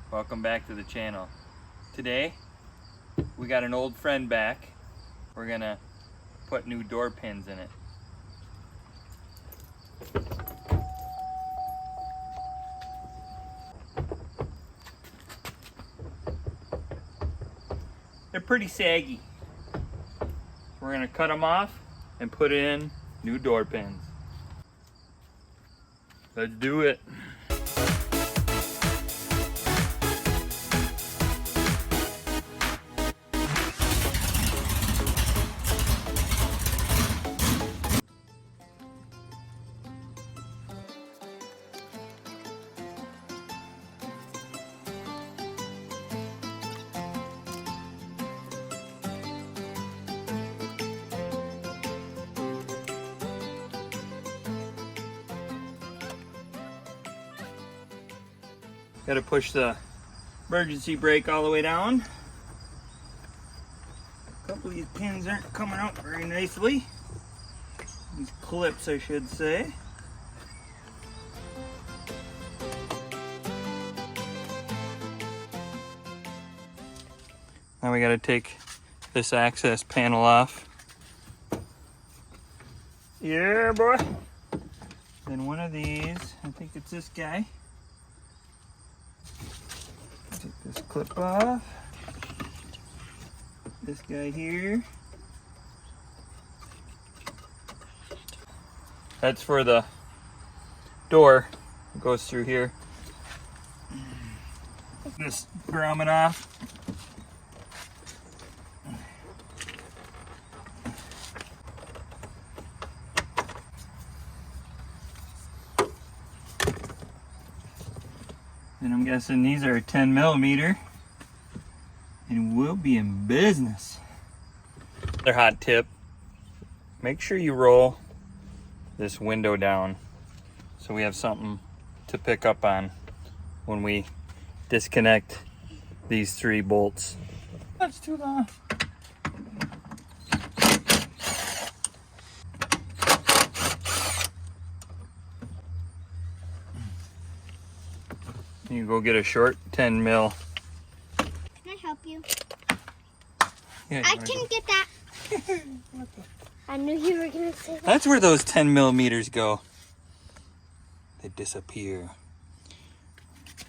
Welcome back to the channel. Today we got an old friend back. We're gonna put new door pins in it. They're pretty saggy. We're gonna cut them off and put in new door pins. Let's do it. Got to push the emergency brake all the way down. A couple of these pins aren't coming out very nicely. These clips, I should say. Now we got to take this access panel off. Yeah, boy. Then one of these, I think it's this guy. Take this clip off. This guy here. That's for the door. It goes through here. This grommet off. And I'm guessing these are 10 millimeter, and we'll be in business. Another hot tip, make sure you roll this window down so we have something to pick up on when we disconnect these 3 bolts. That's too long. You go get a short 10 mil. Can I help you? Yeah, I can get that. I knew you were going to say that. That's where those 10 millimeters go. They disappear.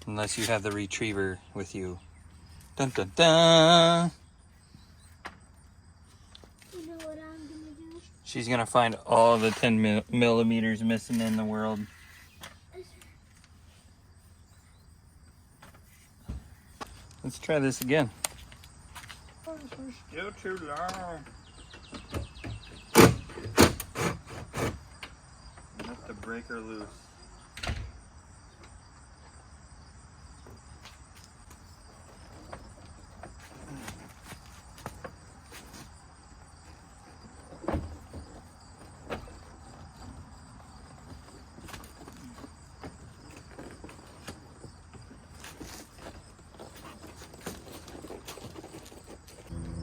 Unless you have the retriever with you. Dun dun dun. You know what I'm going to do? She's going to find all the 10 millimeters missing in the world. Let's try this again. Oh, this is still too long. Enough to break her loose.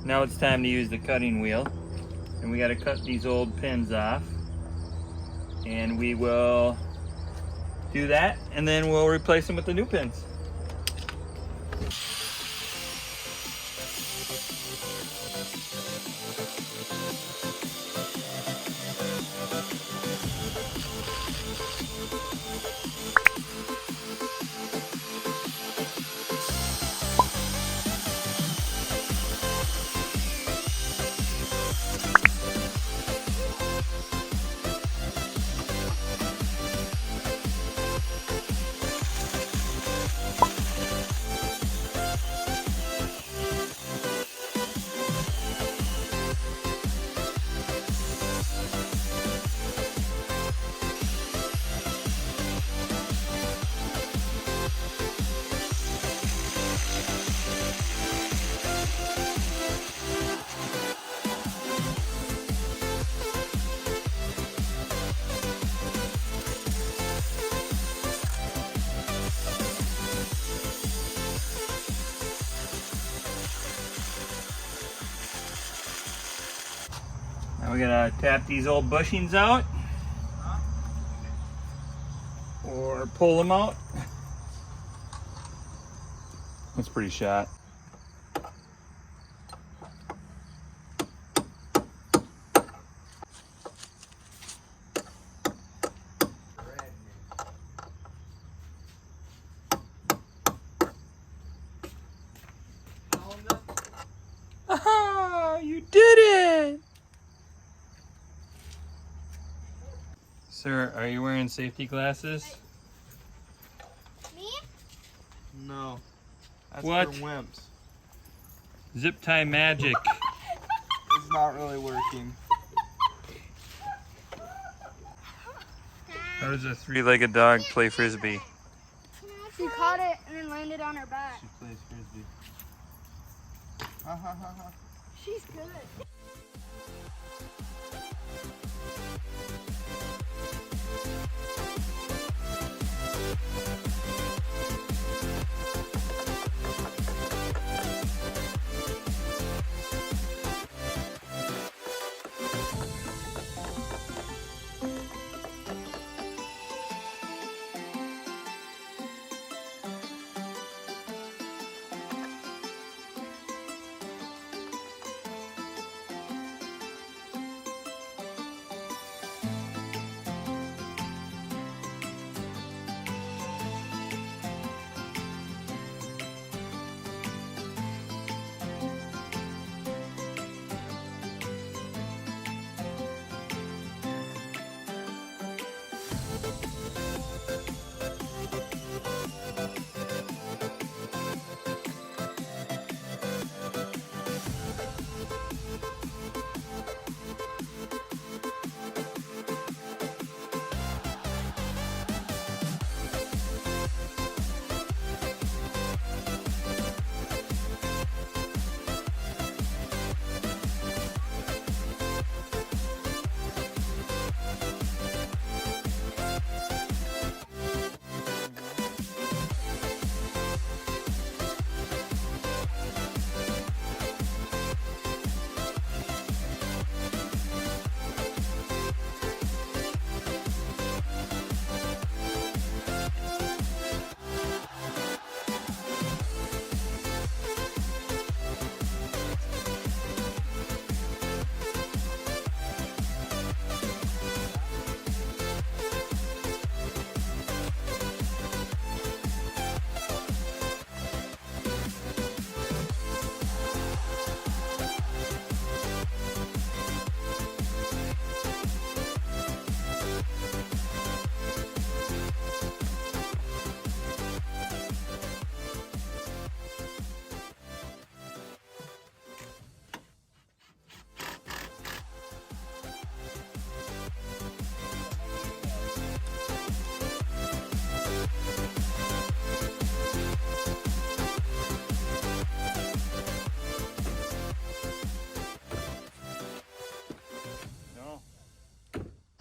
Now it's time to use the cutting wheel, and we got to cut these old pins off, and we will do that, and then we'll replace them with the new pins. Now we're gonna tap these old bushings out, or pull them out. That's pretty shot. Aha! You did it! Sir, are you wearing safety glasses? Me? No. That's What? for wimps. Zip tie magic. It's not really working. How does a three-legged dog play frisbee? She caught it and then landed on her back. She plays frisbee. Ha ha ha ha. She's good.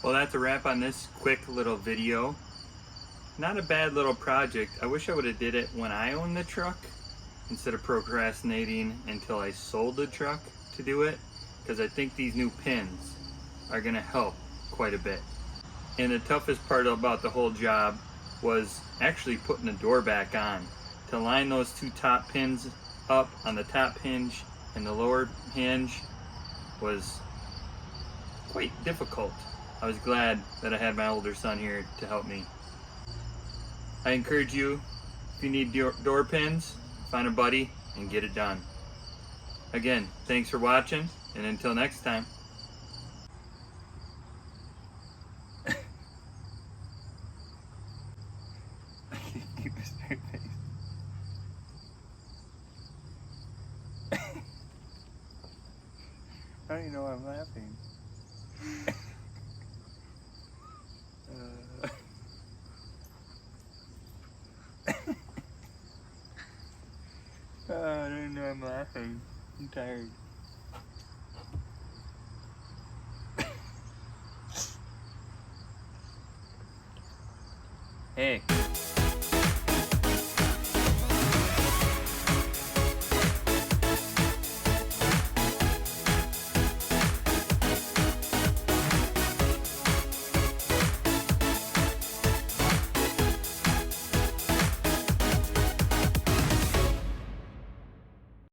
Well, that's a wrap on this quick little video. Not a bad little project. I wish I would have did it when I owned the truck instead of procrastinating until I sold the truck to do it, because I think these new pins are going to help quite a bit. And the toughest part about the whole job was actually putting the door back on. To line those two top pins up on the top hinge and the lower hinge was quite difficult. I was glad that I had my older son here to help me. I encourage you, if you need door pins, find a buddy and get it done. Again, thanks for watching, and until next time. I can't keep a straight face. I don't even know why I'm laughing. I don't know I'm laughing. I'm tired. Hey.